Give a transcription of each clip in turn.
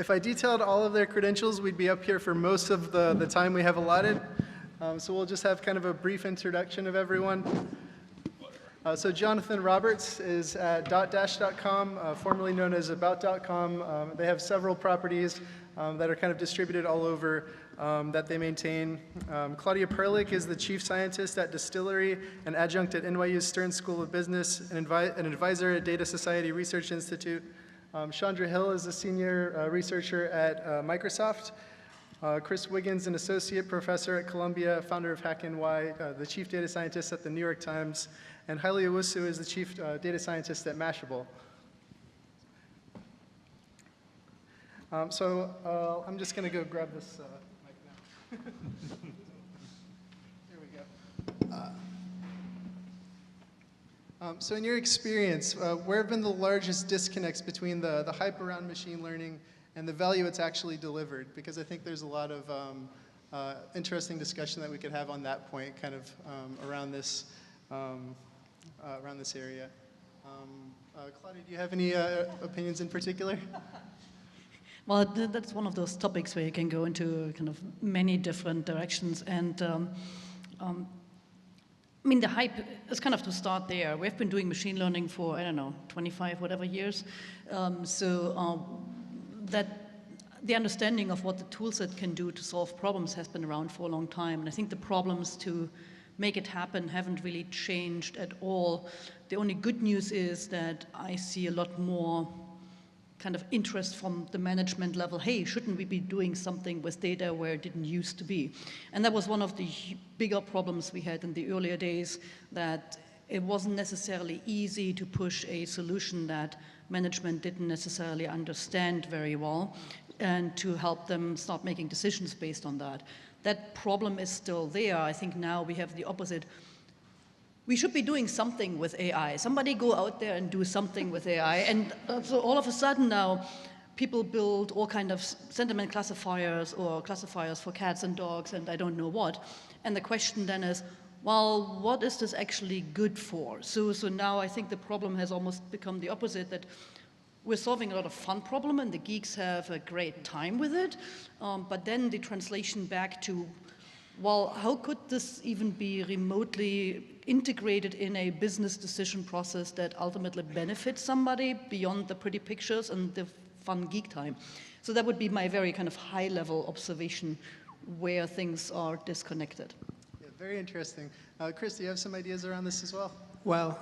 if I detailed all of their credentials, we'd be up here for most of the time we have allotted. So we'll just have kind of a brief introduction of everyone. So Jonathan Roberts is at .dash.com, formerly known as About.com. They have several properties that are kind of distributed all over that they maintain. Claudia Perlich is the chief scientist at Distillery, an adjunct at NYU's Stern School of Business, an advisor at Data Society Research Institute. Shawndra Hill is a senior researcher at Microsoft. Chris Wiggins, an associate professor at Columbia, founder of HackNY, the chief data scientist at the New York Times, and Haile Owusu is the chief data scientist at Mashable. I'm just going to go grab this mic now. Here we go. So in your experience, where have been the largest disconnects between the hype around machine learning and the value it's actually delivered? Because I think there's a lot of interesting discussion that we could have on that point, kind of around this area. Claudia, do you have any opinions in particular? Well, that's one of those topics where you can go into kind of many different directions. And I mean, the hype is kind of to start there. We've been doing machine learning for, I don't know, 25 whatever years. That the understanding of what the toolset can do to solve problems has been around for a long time. And I think the problems to make it happen haven't really changed at all. The only good news is that I see a lot more kind of interest from the management level. Hey, shouldn't we be doing something with data where it didn't used to be? And that was one of the bigger problems we had in the earlier days, that it wasn't necessarily easy to push a solution that management didn't necessarily understand very well, and to help them start making decisions based on that. That problem is still there. I think now we have the opposite. We should be doing something with AI. Somebody go out there and do something with AI. And so all of a sudden now, people build all kind of sentiment classifiers or classifiers for cats and dogs and I don't know what. And the question then is, well, what is this actually good for? So now I think the problem has almost become the opposite, that we're solving a lot of fun problem and the geeks have a great time with it. But then the translation back to, well, how could this even be remotely integrated in a business decision process that ultimately benefits somebody beyond the pretty pictures and the fun geek time? So that would be my very kind of high level observation where things are disconnected. Yeah, very interesting. Chris, do you have some ideas around this as well? Well,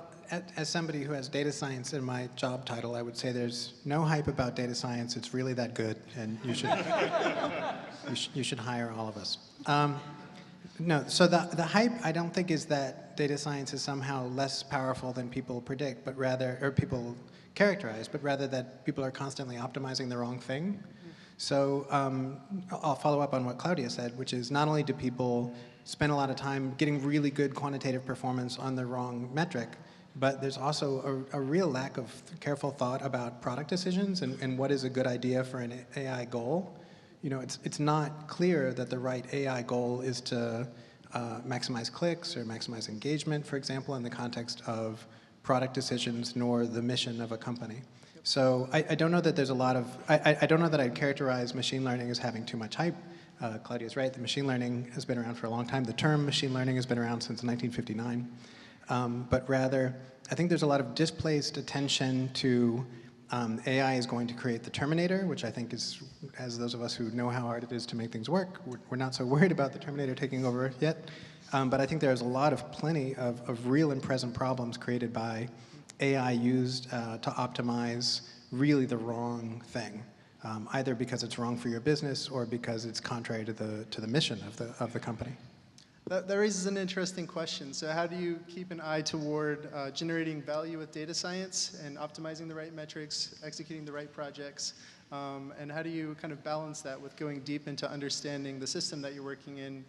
as somebody who has data science in my job title, I would say there's no hype about data science. It's really that good, and you should, you should hire all of us. No, so the hype, I don't think, is that data science is somehow less powerful than people predict, but rather, or people characterize, but rather that people are constantly optimizing the wrong thing. So I'll follow up on what Claudia said, which is not only do people spend a lot of time getting really good quantitative performance on the wrong metric, but there's also a real lack of careful thought about product decisions and what is a good idea for an AI goal. You know, it's not clear that the right AI goal is to maximize clicks or maximize engagement, for example, in the context of product decisions, nor the mission of a company. So I don't know that there's a lot of, I don't know that I'd characterize machine learning as having too much hype. Claudia's right, the machine learning has been around for a long time. The term machine learning has been around since 1959. But rather, I think there's a lot of displaced attention to AI is going to create the Terminator, which I think is, as those of us who know how hard it is to make things work, we're not so worried about the Terminator taking over yet. But I think there's a lot of plenty of real and present problems created by AI used to optimize really the wrong thing, either because it's wrong for your business or because it's contrary to the mission of the company. That raises an interesting question. So how do you keep an eye toward generating value with data science and optimizing the right metrics, executing the right projects, and how do you kind of balance that with going deep into understanding the system that you're working in,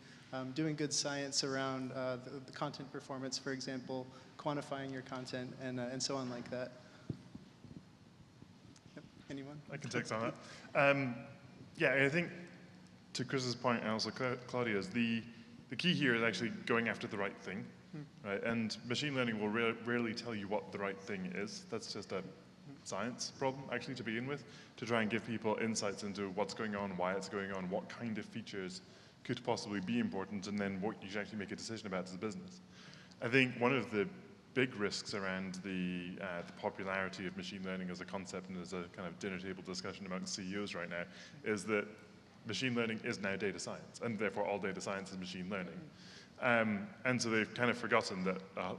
doing good science around the content performance, for example, quantifying your content, and so on like that? Yep. Anyone? I can take some of that. Yeah, I think to Chris's point and also Claudia's, the key here is actually going after the right thing, right? And machine learning will rarely tell you what the right thing is. That's just a science problem, actually, to begin with, to try and give people insights into what's going on, why it's going on, what kind of features could possibly be important, and then what you should actually make a decision about as a business. I think one of the big risks around the popularity of machine learning as a concept and as a kind of dinner table discussion among CEOs right now is that machine learning is now data science, and therefore all data science is machine learning. And so they've kind of forgotten that a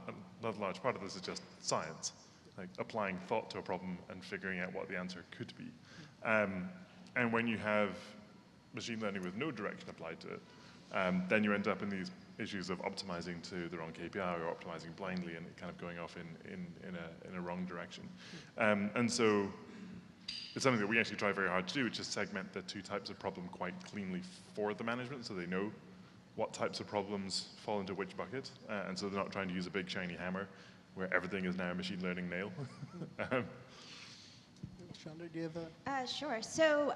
large part of this is just science, like applying thought to a problem and figuring out what the answer could be. And when you have machine learning with no direction applied to it, then you end up in these issues of optimizing to the wrong KPI or optimizing blindly and kind of going off in a wrong direction. And so it's something that we actually try very hard to do, which is segment the two types of problem quite cleanly for the management, so they know what types of problems fall into which bucket, and so they're not trying to use a big shiny hammer where everything is now a machine learning nail. Shawndra, do you have a... Sure. So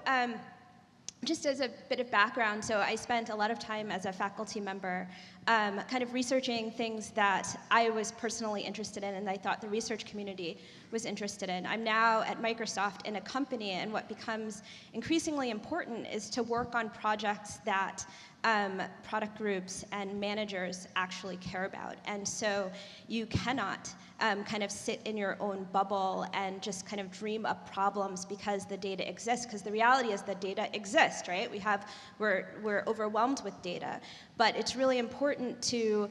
just as a bit of background, so I spent a lot of time as a faculty member kind of researching things that I was personally interested in and I thought the research community was interested in. I'm now at Microsoft in a company, and what becomes increasingly important is to work on projects that product groups and managers actually care about. And so you cannot kind of sit in your own bubble and just kind of dream up problems because the data exists, because the reality is that data exists, right? We're overwhelmed with data, but it's really important to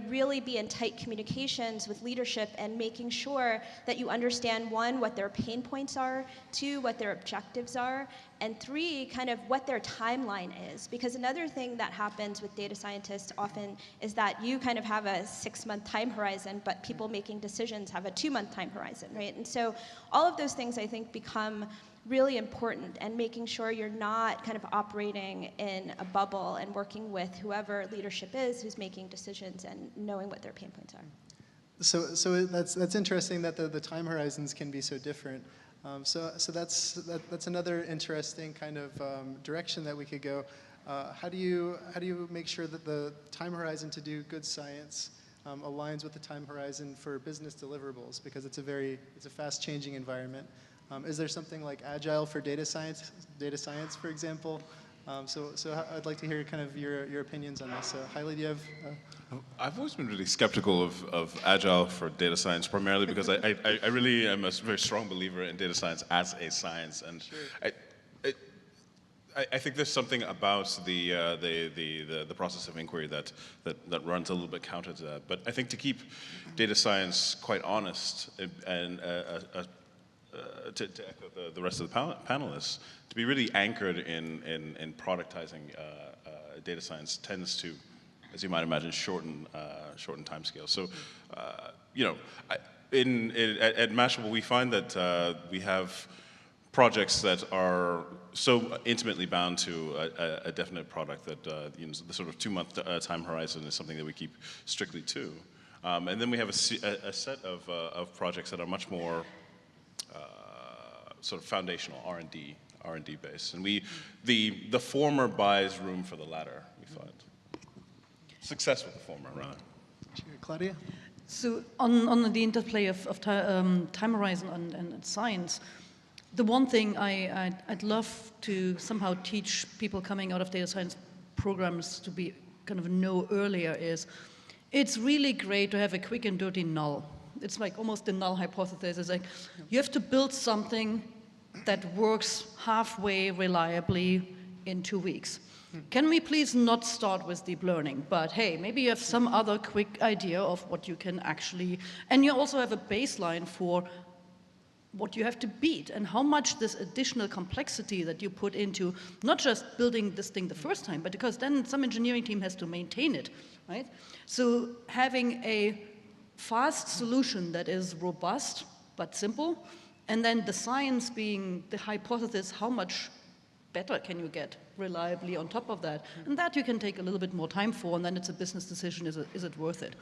really be in tight communications with leadership and making sure that you understand, one, what their pain points are, two, what their objectives are, and three, kind of what their timeline is. Because another thing that happens with data scientists often is that you kind of have a 6-month time horizon, but people making decisions have a 2-month time horizon, right? And so all of those things, I think, become really important, and making sure you're not kind of operating in a bubble and working with whoever leadership is who's making decisions and knowing what their pain points are. So that's interesting that the time horizons can be so different. So that's another interesting kind of direction that we could go. How do you make sure that the time horizon to do good science aligns with the time horizon for business deliverables? Because it's a fast changing environment. Is there something like Agile for data science, for example? So I'd like to hear kind of your opinions on this. Haile, do you have? I've always been really skeptical of Agile for data science, primarily because I really am a very strong believer in data science as a science, and sure. I think there's something about the process of inquiry that runs a little bit counter to that. But I think to keep data science quite honest and to echo the rest of the panelists, to be really anchored in productizing data science tends to, as you might imagine, shorten timescales. So, at Mashable, we find that we have projects that are so intimately bound to a definite product that the sort of 2-month time horizon is something that we keep strictly to. And then we have a set of projects that are much more sort of foundational R&D based, and the former buys room for the latter. We find success with the former, rather. Claudia? So on the interplay of time horizon and science, the one thing I'd love to somehow teach people coming out of data science programs to be kind of know earlier is, it's really great to have a quick and dirty null. It's like almost the null hypothesis. It's like you have to build something that works halfway reliably in 2 weeks. Can we please not start with deep learning? But hey, maybe you have some other quick idea of what you can actually, and you also have a baseline for what you have to beat and how much this additional complexity that you put into not just building this thing the first time, but because then some engineering team has to maintain it, right? So having a fast solution that is robust but simple, and then the science being the hypothesis, how much better can you get reliably on top of that? And that you can take a little bit more time for, and then it's a business decision, is it worth it?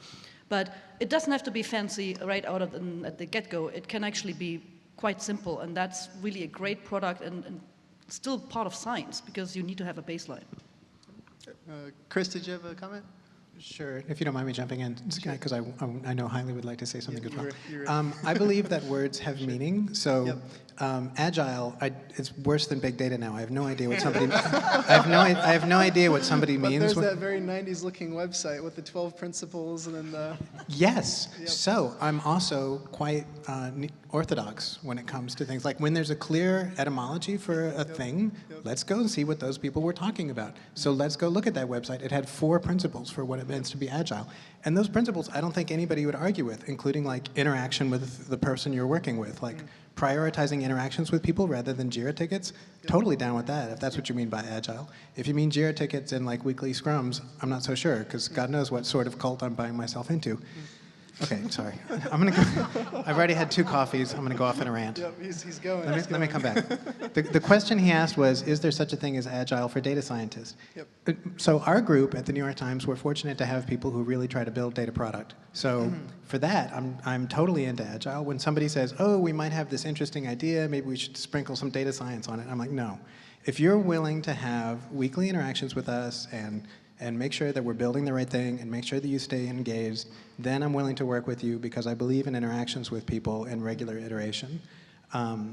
But it doesn't have to be fancy right out at the get-go. It can actually be quite simple, and that's really a great product and still part of science, because you need to have a baseline. Chris, did you have a comment? Sure, if you don't mind me jumping in, because I know Haile would like to say something as well. you were- I believe that words have meaning. So, agile, it's worse than big data now. I have no idea what somebody. I have no idea what somebody But means. there's that very 90s looking website with the 12 principles and then the... Yes. Yep. So I'm also quite orthodox when it comes to things like when there's a clear etymology for a thing, let's go and see what those people were talking about. So let's go look at that website. It had 4 principles for what it means to be agile. And those principles, I don't think anybody would argue with, including like interaction with the person you're working with, like prioritizing interactions with people rather than JIRA tickets. Totally down with that, if that's what you mean by agile. If you mean JIRA tickets and like weekly scrums, I'm not so sure, because God knows what sort of cult I'm buying myself into. Okay, sorry. I'm gonna go. I've already had 2 coffees. I'm gonna go off in a rant. Yep, he's going. Let me come back. The question he asked was, is there such a thing as agile for data scientists? Yep. So our group at the New York Times, we're fortunate to have people who really try to build data product. So for that, I'm totally into agile. When somebody says, oh, we might have this interesting idea, maybe we should sprinkle some data science on it, I'm like, no. If you're willing to have weekly interactions with us and make sure that we're building the right thing and make sure that you stay engaged, then I'm willing to work with you because I believe in interactions with people and regular iteration.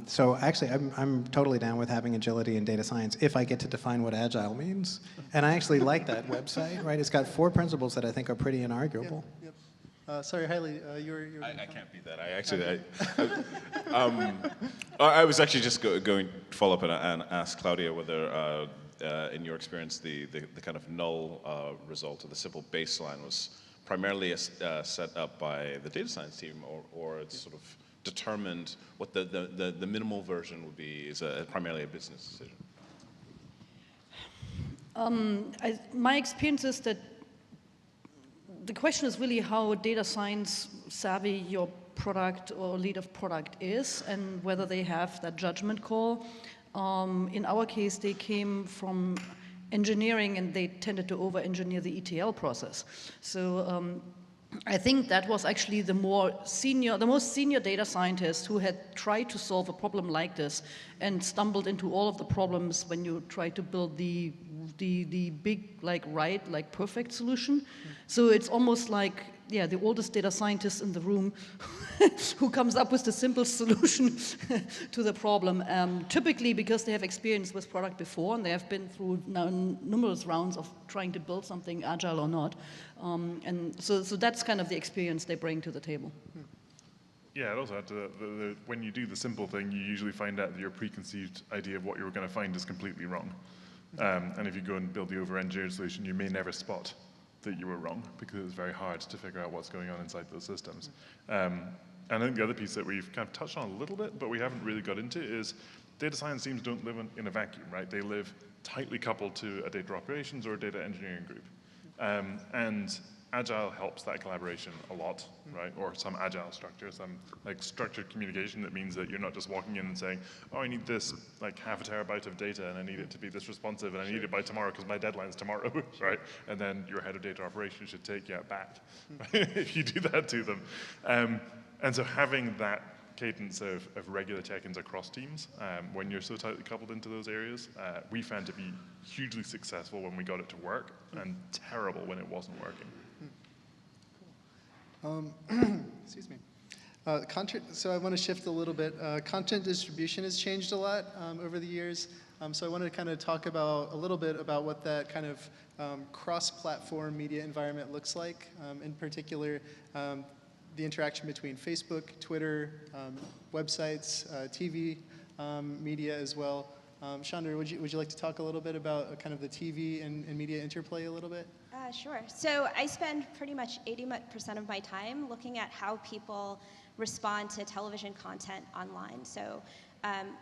So actually, I'm totally down with having agility in data science if I get to define what agile means. And I actually like that website, right? It's got 4 principles that I think are pretty inarguable. Yep. Sorry, Haile, you were... I can't beat that. I was actually just going to follow up and ask Claudia whether, in your experience, the kind of null result or the simple baseline was primarily set up by the data science team, or it's sort of determined what the minimal version would be is primarily a business decision. My experience is that the question is really how data science savvy your product or lead of product is and whether they have that judgment call. In our case, they came from engineering and they tended to over-engineer the ETL process. So I think that was actually the most senior data scientist who had tried to solve a problem like this and stumbled into all of the problems when you try to build the big, like perfect solution. So it's almost like, the oldest data scientist in the room who comes up with the simple solution to the problem. Typically because they have experience with product before and they have been through numerous rounds of trying to build something agile or not. And so that's kind of the experience they bring to the table. Yeah, I'd also add to that, when you do the simple thing, you usually find out that your preconceived idea of what you were going to find is completely wrong. And if you go and build the over-engineered solution, you may never spot that you were wrong because it's very hard to figure out what's going on inside those systems. And I think the other piece that we've kind of touched on a little bit, but we haven't really got into, is data science teams don't live in a vacuum, right? They live tightly coupled to a data operations or a data engineering group. And Agile helps that collaboration a lot, right? Or some Agile structure, some like structured communication that means that you're not just walking in and saying, oh, I need this like 0.5 terabyte of data and I need it to be this responsive and I need it by tomorrow because my deadline's tomorrow, right? And then your head of data operations should take you out back if you do that to them. And so having that cadence of regular check-ins across teams, when you're so tightly coupled into those areas, we found to be hugely successful when we got it to work and terrible when it wasn't working. Excuse me. So I want to shift a little bit. Content distribution has changed a lot over the years. So I wanted to kind of talk about a little bit about what that kind of cross-platform media environment looks like. In particular, the interaction between Facebook, Twitter, websites, TV media as well. Shawndra, would you like to talk a little bit about kind of the TV and media interplay a little bit? Sure. So I spend pretty much 80% of my time looking at how people respond to television content online. So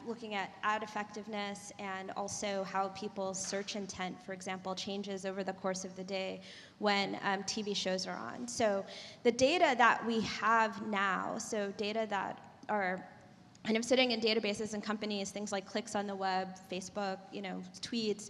looking at ad effectiveness and also how people's search intent, for example, changes over the course of the day when TV shows are on. So the data that we have now, so data that are kind of sitting in databases and companies, things like clicks on the web, Facebook, tweets,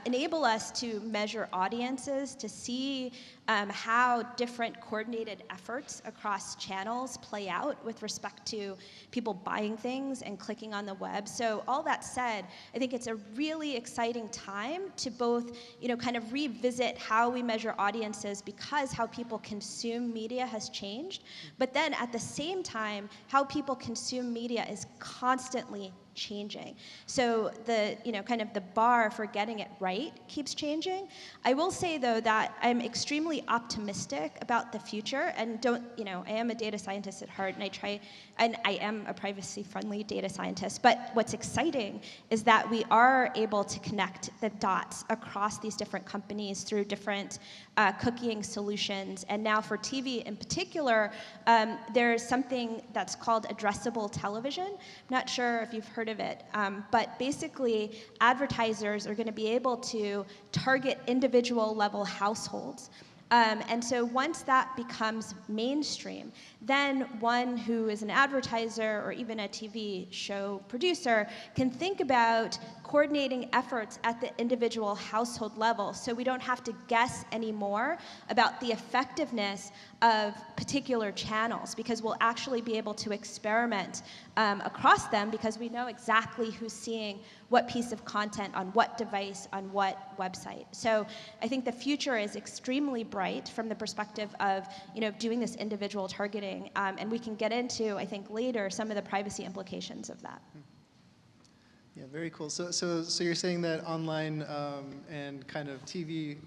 enable us to measure audiences, to see how different coordinated efforts across channels play out with respect to people buying things and clicking on the web. So all that said, I think it's a really exciting time to both, kind of revisit how we measure audiences because how people consume media has changed, but then at the same time, how people consume media is constantly changing. So the, kind of the bar for getting it right keeps changing. I will say though that I'm extremely optimistic about the future, and I am a data scientist at heart, and I am a privacy-friendly data scientist, but what's exciting is that we are able to connect the dots across these different companies through different cookieing solutions, and now for TV in particular, there's something that's called addressable television. I'm not sure if you've heard of it, but basically advertisers are going to be able to target individual level households. And so once that becomes mainstream, then one who is an advertiser or even a TV show producer can think about coordinating efforts at the individual household level, so we don't have to guess anymore about the effectiveness of particular channels, because we'll actually be able to experiment across them because we know exactly who's seeing what piece of content on what device on what website. So I think the future is extremely bright from the perspective of doing this individual targeting, and we can get into, I think, later some of the privacy implications of that. Yeah, very cool. So you're saying that online and kind of TV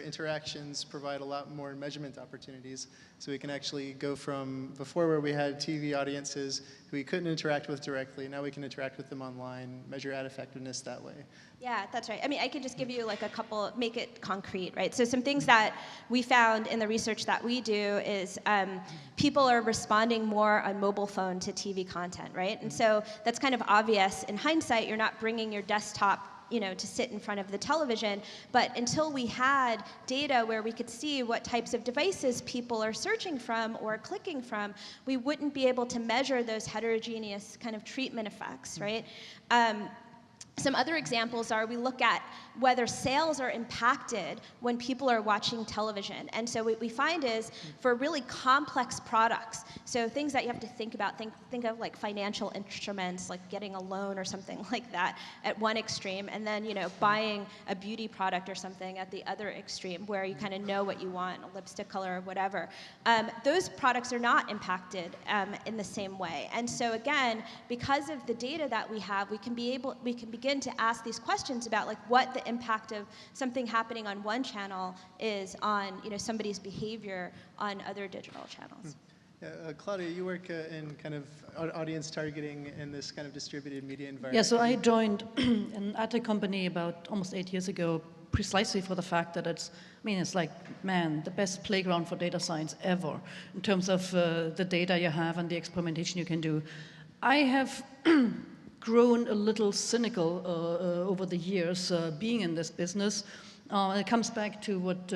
interactions provide a lot more measurement opportunities. So we can actually go from before where we had TV audiences who we couldn't interact with directly. Now we can interact with them online, measure ad effectiveness that way. Yeah, that's right. I mean, I could just give you like a couple, make it concrete, right? So some things that we found in the research that we do is people are responding more on mobile phone to TV content, right? And so that's kind of obvious. In hindsight, you're not bringing your desktop to sit in front of the television, but until we had data where we could see what types of devices people are searching from or clicking from, we wouldn't be able to measure those heterogeneous kind of treatment effects, right? Some other examples are we look at whether sales are impacted when people are watching television. And so what we find is for really complex products, so things that you have to think about, think of like financial instruments, like getting a loan or something like that at one extreme, and then buying a beauty product or something at the other extreme where you kind of know what you want, a lipstick color or whatever. Those products are not impacted in the same way. And so again, because of the data that we have, we can begin to ask these questions about like what the impact of something happening on one channel is on somebody's behavior on other digital channels. Claudia, you work in kind of audience targeting in this kind of distributed media environment. Yeah, so I joined an ad tech company about almost 8 years ago, precisely for the fact that it's like, man, the best playground for data science ever in terms of the data you have and the experimentation you can do. I have grown a little cynical over the years being in this business. It comes back to what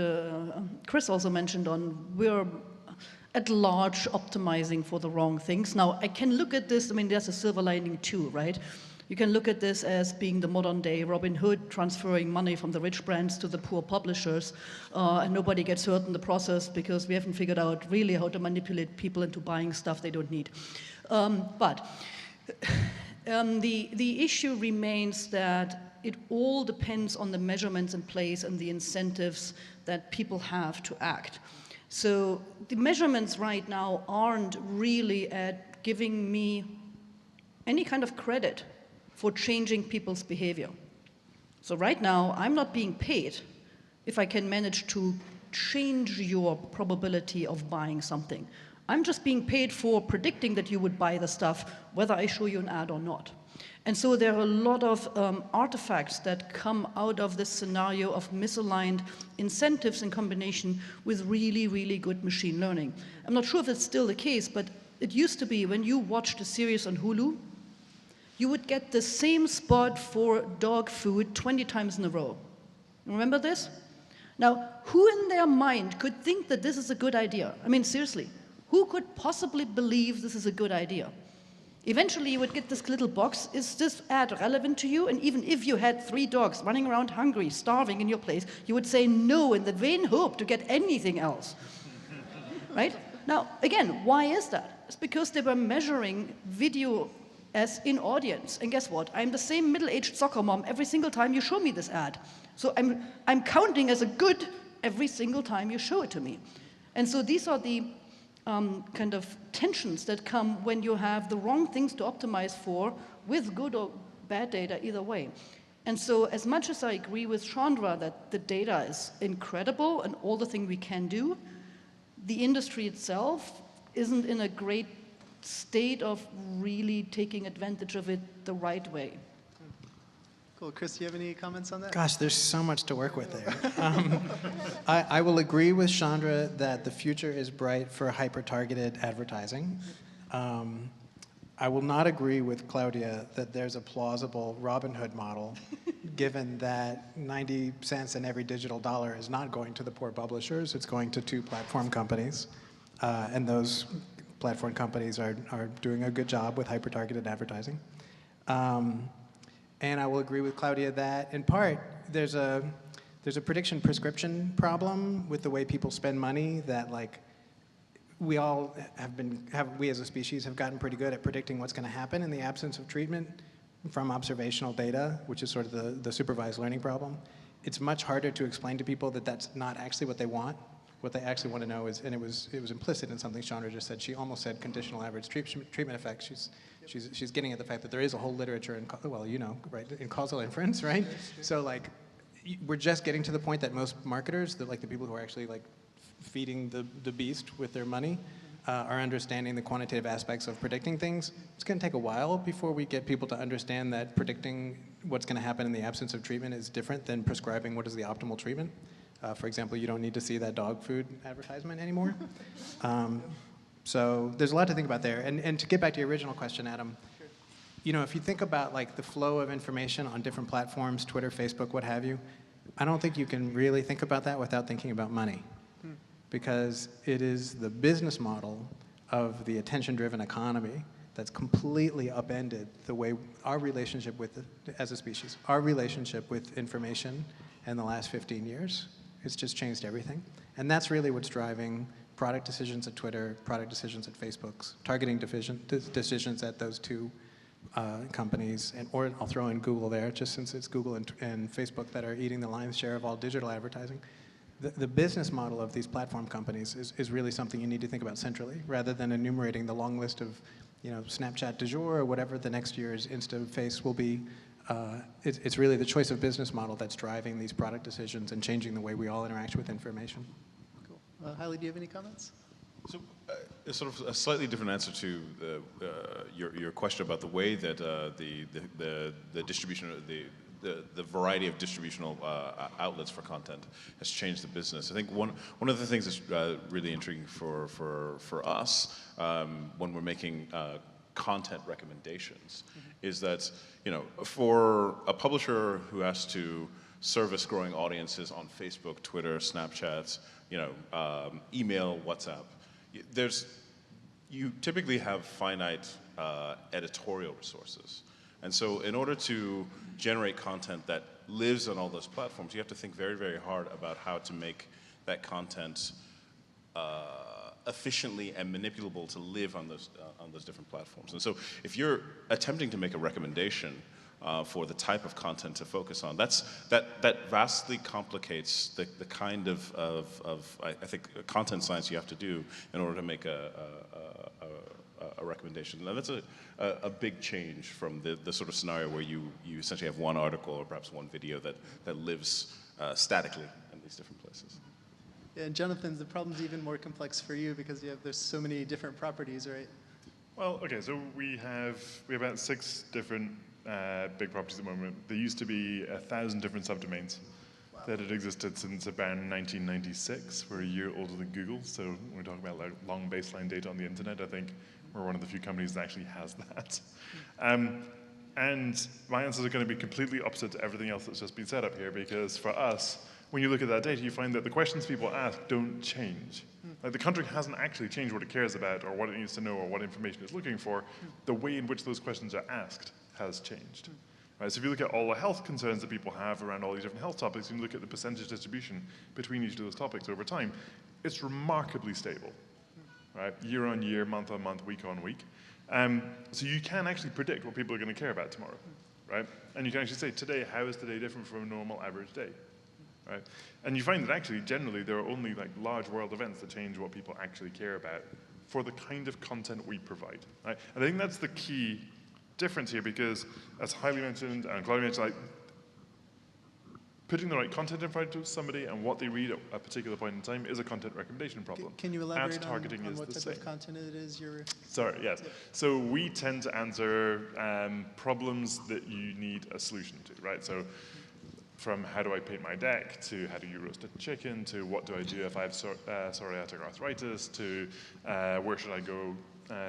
Chris also mentioned on we're at large optimizing for the wrong things. Now, I can look at this, there's a silver lining too, right? You can look at this as being the modern day Robin Hood transferring money from the rich brands to the poor publishers, and nobody gets hurt in the process because we haven't figured out really how to manipulate people into buying stuff they don't need. The issue remains that it all depends on the measurements in place and the incentives that people have to act. So the measurements right now aren't really at giving me any kind of credit for changing people's behavior. So right now, I'm not being paid if I can manage to change your probability of buying something. I'm just being paid for predicting that you would buy the stuff, whether I show you an ad or not. And so there are a lot of artifacts that come out of this scenario of misaligned incentives in combination with really, really good machine learning. I'm not sure if it's still the case, but it used to be when you watched a series on Hulu, you would get the same spot for dog food 20 times in a row. Remember this? Now, who in their mind could think that this is a good idea? Seriously, who could possibly believe this is a good idea? Eventually, you would get this little box, is this ad relevant to you? And even if you had 3 dogs running around hungry, starving in your place, you would say no in the vain hope to get anything else, right? Now, again, why is that? It's because they were measuring video as in audience. And guess what? I'm the same middle-aged soccer mom every single time you show me this ad. So I'm counting as a good every single time you show it to me. And so these are the kind of tensions that come when you have the wrong things to optimize for with good or bad data either way. And so as much as I agree with Shawndra that the data is incredible and all the things we can do, the industry itself isn't in a great state of really taking advantage of it the right way. Cool. Chris, do you have any comments on that? Gosh, there's so much to work with there. I will agree with Shawndra that the future is bright for hyper-targeted advertising. I will not agree with Claudia that there's a plausible Robin Hood model, given that 90 cents in every digital dollar is not going to the poor publishers, it's going to 2 platform companies. And those platform companies are doing a good job with hyper-targeted advertising. And I will agree with Claudia that, in part, there's a prediction prescription problem with the way people spend money that, like, we all we as a species have gotten pretty good at predicting what's going to happen in the absence of treatment from observational data, which is sort of the supervised learning problem. It's much harder to explain to people that that's not actually what they want. What they actually want to know is, and it was implicit in something Shawndra just said. She almost said conditional average treatment effects. She's getting at the fact that there is a whole literature in, well, you know, right, in causal inference, right? So like, we're just getting to the point that most marketers, like the people who are actually like feeding the beast with their money, are understanding the quantitative aspects of predicting things. It's going to take a while before we get people to understand that predicting what's going to happen in the absence of treatment is different than prescribing what is the optimal treatment. For example, you don't need to see that dog food advertisement anymore. So there's a lot to think about there. And to get back to your original question, Adam, you know, if you think about like the flow of information on different platforms, Twitter, Facebook, what have you, I don't think you can really think about that without thinking about money. Because it is the business model of the attention-driven economy that's completely upended the way our relationship with, as a species, our relationship with information in the last 15 years. It's just changed everything. And that's really what's driving product decisions at Twitter, product decisions at Facebook's, targeting decisions at those 2 companies, or I'll throw in Google there, just since it's Google and Facebook that are eating the lion's share of all digital advertising. The business model of these platform companies is really something you need to think about centrally, rather than enumerating the long list of, you know, Snapchat du jour or whatever the next year's Insta-Face will be. It's really the choice of business model that's driving these product decisions and changing the way we all interact with information. Cool. Haile, do you have any comments? So, sort of a slightly different answer to your question about the way that the distribution, the variety of distributional outlets for content has changed the business. I think one of the things that's really intriguing for us when we're making content recommendations is that, you know, for a publisher who has to service growing audiences on Facebook, Twitter, Snapchat, you know, email, WhatsApp, you typically have finite editorial resources. And so in order to generate content that lives on all those platforms, you have to think very, very hard about how to make that content efficiently and manipulable to live on those different platforms. And so if you're attempting to make a recommendation for the type of content to focus on, that vastly complicates the kind of I think content science you have to do in order to make a recommendation. Now that's a big change from the sort of scenario where you essentially have one article or perhaps one video that lives statically in these different places. Yeah, and Jonathan, the problem's even more complex for you because there's so many different properties, right? Well, okay, so we have about 6 different big properties at the moment. There used to be 1,000 different subdomains that had existed since around 1996. We're a year older than Google, so when we're talking about like long baseline data on the internet, I think we're one of the few companies that actually has that. And my answers are going to be completely opposite to everything else that's just been said up here, because for us, when you look at that data, you find that the questions people ask don't change. Like the country hasn't actually changed what it cares about or what it needs to know or what information it's looking for. The way in which those questions are asked has changed. Right, so if you look at all the health concerns that people have around all these different health topics, and you look at the percentage distribution between each of those topics over time, it's remarkably stable. Right? Year on year, month on month, week on week. So you can actually predict what people are going to care about tomorrow. Right? And you can actually say, today, how is today different from a normal average day? Right? And you find that actually, generally, there are only like large world events that change what people actually care about for the kind of content we provide. Right? And I think that's the key difference here, because as Haile mentioned and Claudia mentioned, like, putting the right content in front of somebody and what they read at a particular point in time is a content recommendation problem. Can you elaborate Ad targeting on is what the type same. of content it is you're... Sorry, yes. So we tend to answer problems that you need a solution to, right? So from how do I paint my deck, to how do you roast a chicken, to what do I do if I have psoriatic arthritis, to where should I go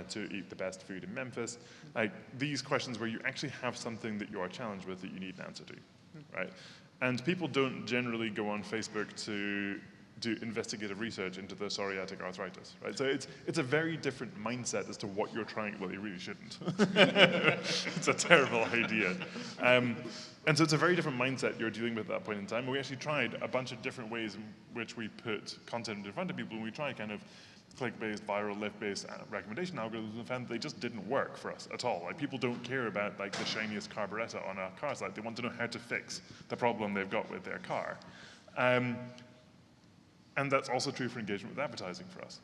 to eat the best food in Memphis. Like these questions where you actually have something that you are challenged with that you need an answer to, right? And people don't generally go on Facebook to do investigative research into the psoriatic arthritis, right? So it's a very different mindset as to what you're trying, well, they really shouldn't. It's a terrible idea. And so it's a very different mindset you're dealing with at that point in time. And we actually tried a bunch of different ways in which we put content in front of people, and we tried kind of click-based, viral, lift-based recommendation algorithms, and found that they just didn't work for us at all. Like people don't care about like the shiniest carburetor on a car site. They want to know how to fix the problem they've got with their car. And that's also true for engagement with advertising for us.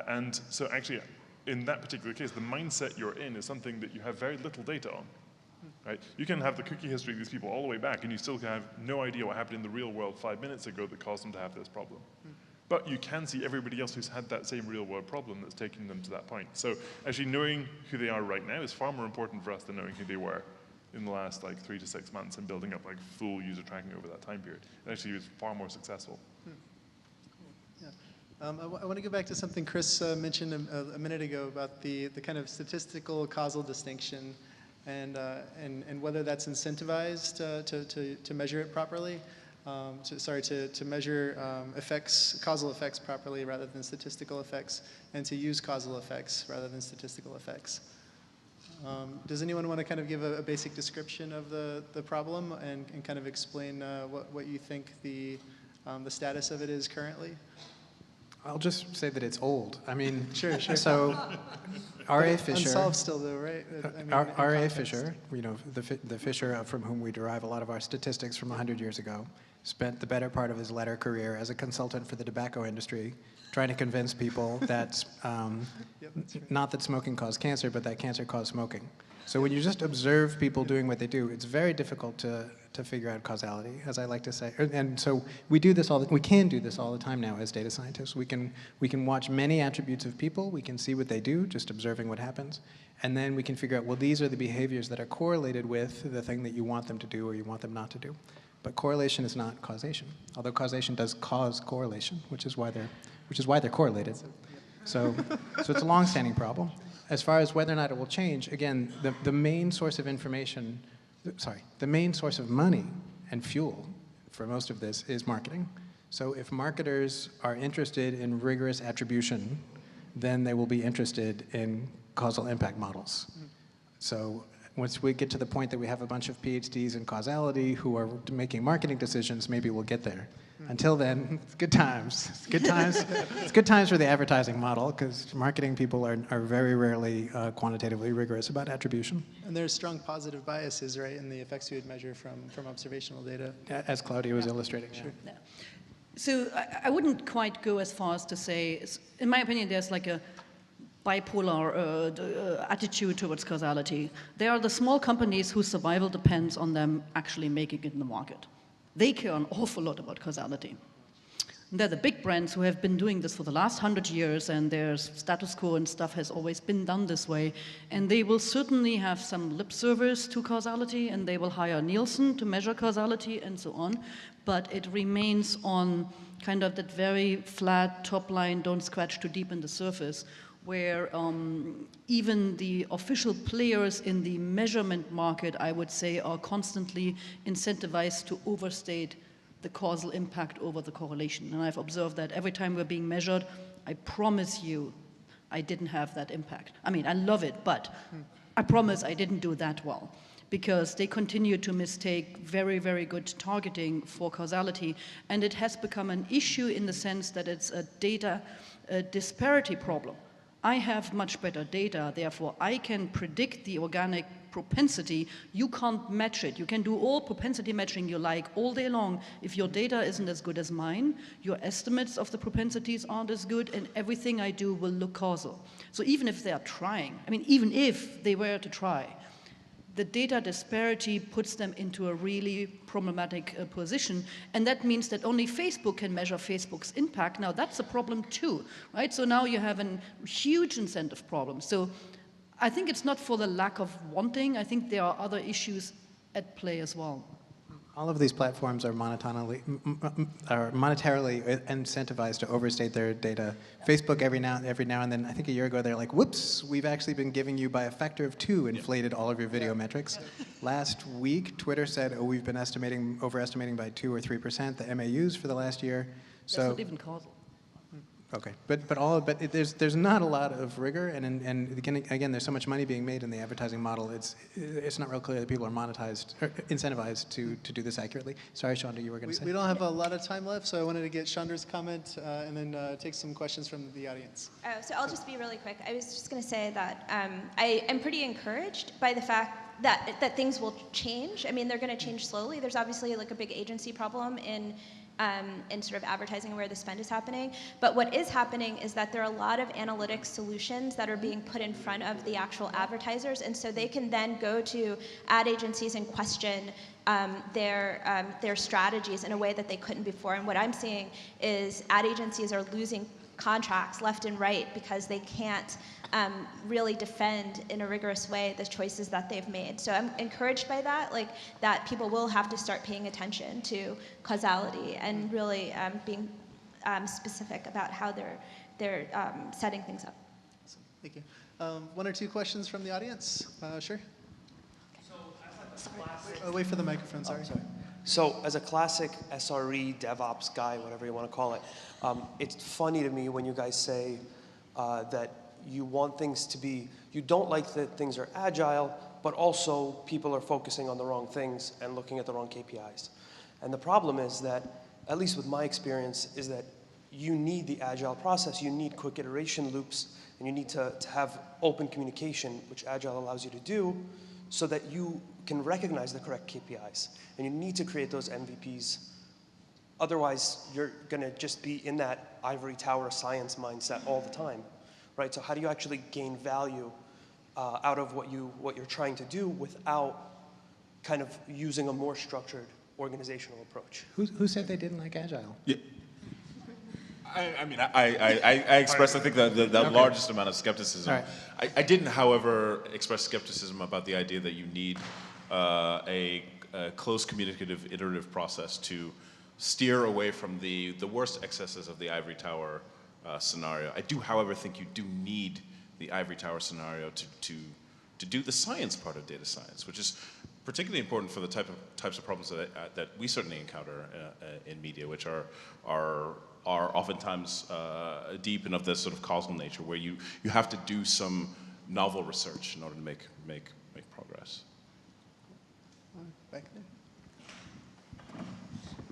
And so actually, in that particular case, the mindset you're in is something that you have very little data on. Right? You can have the cookie history of these people all the way back, and you still have no idea what happened in the real world 5 minutes ago that caused them to have this problem. But you can see everybody else who's had that same real world problem that's taking them to that point. So actually knowing who they are right now is far more important for us than knowing who they were in the last like 3 to 6 months and building up like full user tracking over that time period. It actually was far more successful. I want to go back to something Chris mentioned a minute ago about the kind of statistical causal distinction and whether that's incentivized to measure it properly. To measure causal effects properly rather than statistical effects, and to use causal effects rather than statistical effects. Does anyone want to kind of give a basic description of the problem and kind of explain what you think the status of it is currently? I'll just say that it's old. I mean, Sure. So R.A. Fisher, unsolved still though, right? I mean, R.A. Fisher, you know, the Fisher from whom we derive a lot of our statistics from 100 years ago, spent the better part of his latter career as a consultant for the tobacco industry, trying to convince people that not that smoking caused cancer, but that cancer caused smoking. So when you just observe people doing what they do, it's very difficult to figure out causality, as I like to say. And so we do this we can do this all the time now as data scientists. We can watch many attributes of people. We can see what they do, just observing what happens. And then we can figure out, well, these are the behaviors that are correlated with the thing that you want them to do or you want them not to do. But correlation is not causation, although causation does cause correlation, which is why they're correlated. So it's a long-standing problem. As far as whether or not it will change, again, the main source of information, the main source of money and fuel for most of this is marketing. So if marketers are interested in rigorous attribution, then they will be interested in causal impact models. So once we get to the point that we have a bunch of PhDs in causality who are making marketing decisions, maybe we'll get there. Until then, it's good times. It's good times. It's good times for the advertising model, because marketing people are very rarely quantitatively rigorous about attribution. And there's strong positive biases, right, in the effects you would measure from observational data. As Claudia was illustrating. Sure. Yeah. So I wouldn't quite go as far as to say, in my opinion, there's like a bipolar attitude towards causality. They are the small companies whose survival depends on them actually making it in the market. They care an awful lot about causality. And they're the big brands who have been doing this for the last 100 years, and their status quo and stuff has always been done this way. And they will certainly have some lip service to causality, and they will hire Nielsen to measure causality and so on. But it remains on kind of that very flat top line, don't scratch too deep in the surface, where even the official players in the measurement market, I would say, are constantly incentivized to overstate the causal impact over the correlation. And I've observed that every time we're being measured, I promise you, I didn't have that impact. I mean, I love it, but I promise I didn't do that well, because they continue to mistake very, very good targeting for causality. And it has become an issue in the sense that it's a data disparity problem. I have much better data, therefore I can predict the organic propensity. You can't match it. You can do all propensity matching you like all day long. If your data isn't as good as mine, your estimates of the propensities aren't as good, and everything I do will look causal. So even if they are trying, I mean, even if they were to try, the data disparity puts them into a really problematic position, and that means that only Facebook can measure Facebook's impact. Now that's a problem too, right? So now you have a huge incentive problem. So I think it's not for the lack of wanting. I think there are other issues at play as well. All of these platforms are monetarily incentivized to overstate their data. Facebook every now and then, I think a year ago, they're like, whoops, we've actually been giving you by a factor of 2 inflated all of your video metrics. Last week, Twitter said, oh, we've been overestimating by 2 or 3% the MAUs for the last year. That's not even causal. Okay, but there's not a lot of rigor, and again, there's so much money being made in the advertising model. It's not real clear that people are incentivized to do this accurately. Sorry, Shawndra, you were going to say. We don't have a lot of time left, so I wanted to get Shawndra's comment and then take some questions from the audience. So I'll just be really quick. I was just going to say that I am pretty encouraged by the fact that things will change. I mean, they're going to change slowly. There's obviously like a big agency problem in sort of advertising where the spend is happening. But what is happening is that there are a lot of analytics solutions that are being put in front of the actual advertisers, and so they can then go to ad agencies and question their strategies in a way that they couldn't before. And what I'm seeing is ad agencies are losing contracts left and right because they can't really defend in a rigorous way the choices that they've made. So I'm encouraged by that, like that people will have to start paying attention to causality and really being specific about how they're setting things up. Awesome. Thank you. 1 or 2 questions from the audience? Sure. Wait for the microphone, sorry. So as a classic SRE, DevOps guy, whatever you want to call it, it's funny to me when you guys say that you want things to be, you don't like that things are agile, but also people are focusing on the wrong things and looking at the wrong KPIs. And the problem is that, at least with my experience, is that you need the agile process, you need quick iteration loops, and you need to have open communication, which agile allows you to do, so that you can recognize the correct KPIs. And you need to create those MVPs. Otherwise, you're going to just be in that ivory tower science mindset all the time, right? So how do you actually gain value out of what you're trying to do without kind of using a more structured organizational approach? Who said they didn't like Agile? Yeah. I expressed, I think, the largest amount of skepticism. Right. I didn't, however, express skepticism about the idea that you need a close communicative iterative process to steer away from the worst excesses of the ivory tower scenario. I do, however, think you do need the ivory tower scenario to do the science part of data science, which is particularly important for the types of problems that we certainly encounter in media, which are oftentimes deep and of this sort of causal nature, where you have to do some novel research in order to make progress. Back there.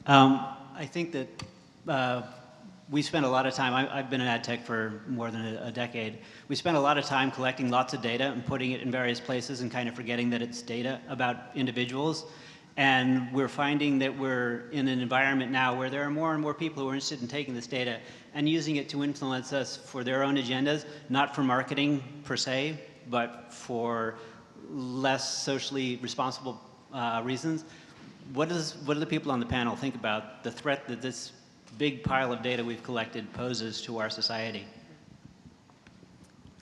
I think that we spend a lot of time, I've been in ad tech for more than a decade. We spend a lot of time collecting lots of data and putting it in various places and kind of forgetting that it's data about individuals. And we're finding that we're in an environment now where there are more and more people who are interested in taking this data and using it to influence us for their own agendas, not for marketing per se, but for less socially responsible reasons. What do the people on the panel think about the threat that this big pile of data we've collected poses to our society?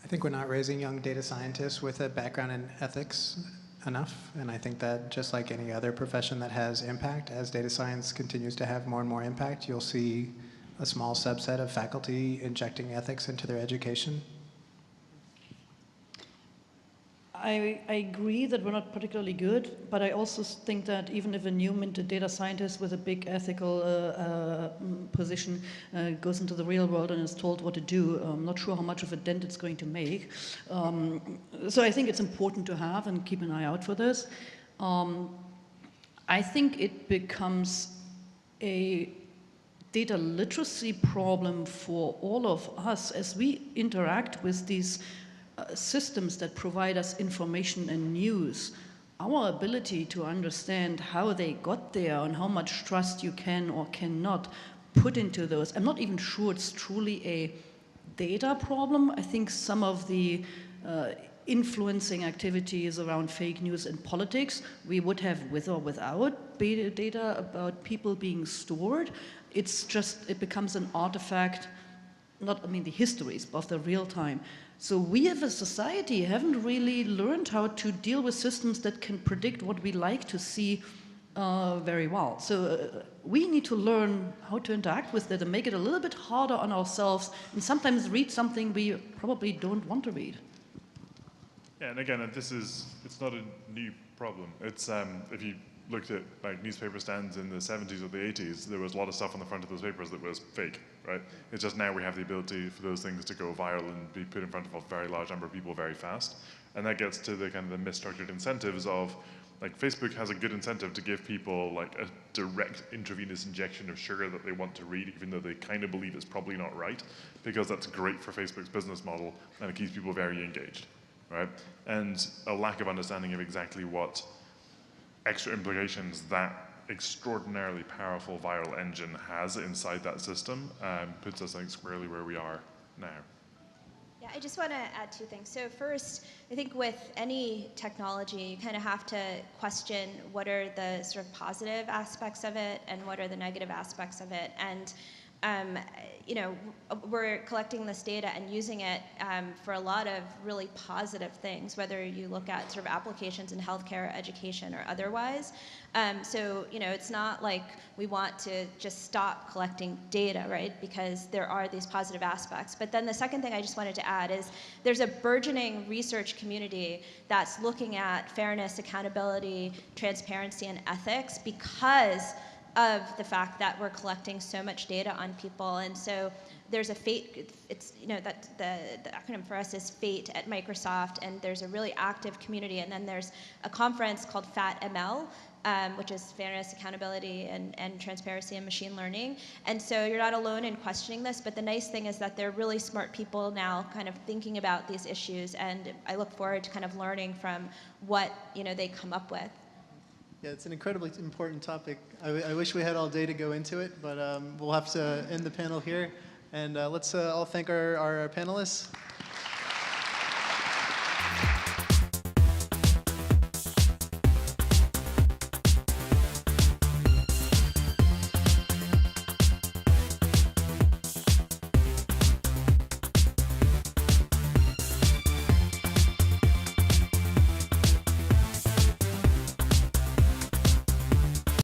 I think we're not raising young data scientists with a background in ethics enough, and I think that just like any other profession that has impact, as data science continues to have more and more impact, you'll see a small subset of faculty injecting ethics into their education. I agree that we're not particularly good, but I also think that even if a new minted data scientist with a big ethical position goes into the real world and is told what to do, I'm not sure how much of a dent it's going to make. So I think it's important to have and keep an eye out for this. I think it becomes a data literacy problem for all of us as we interact with these systems that provide us information and news. Our ability to understand how they got there and how much trust you can or cannot put into those, I'm not even sure it's truly a data problem. I think some of the influencing activities around fake news and politics, we would have with or without data about people being stored. It's just, it becomes an artifact, the histories of the real time. So we as a society haven't really learned how to deal with systems that can predict what we like to see very well. So we need to learn how to interact with it and make it a little bit harder on ourselves and sometimes read something we probably don't want to read. Yeah, and again, it's not a new problem. It's, if you looked at like newspaper stands in the 70s or the 80s, there was a lot of stuff on the front of those papers that was fake, right? It's just now we have the ability for those things to go viral and be put in front of a very large number of people very fast. And that gets to the kind of the misstructured incentives of, like, Facebook has a good incentive to give people like a direct intravenous injection of sugar that they want to read, even though they kind of believe it's probably not right, because that's great for Facebook's business model and it keeps people very engaged, right? And a lack of understanding of exactly what extra implications that extraordinarily powerful viral engine has inside that system puts us, I think, squarely where we are now. Yeah, I just want to add two things. So first, I think with any technology, you kind of have to question what are the sort of positive aspects of it and what are the negative aspects of it. And we're collecting this data and using it for a lot of really positive things, whether you look at sort of applications in healthcare, education, or otherwise. It's not like we want to just stop collecting data, right? Because there are these positive aspects. But then the second thing I just wanted to add is there's a burgeoning research community that's looking at fairness, accountability, transparency, and ethics because of the fact that we're collecting so much data on people. And so there's a FATE, it's, that the acronym for us is FATE at Microsoft, and there's a really active community. And then there's a conference called FATML, which is Fairness, Accountability, and Transparency and Machine Learning. And so you're not alone in questioning this, but the nice thing is that they're really smart people now kind of thinking about these issues, and I look forward to kind of learning from what they come up with. Yeah, it's an incredibly important topic. I wish we had all day to go into it, but we'll have to end the panel here. And let's all thank our panelists.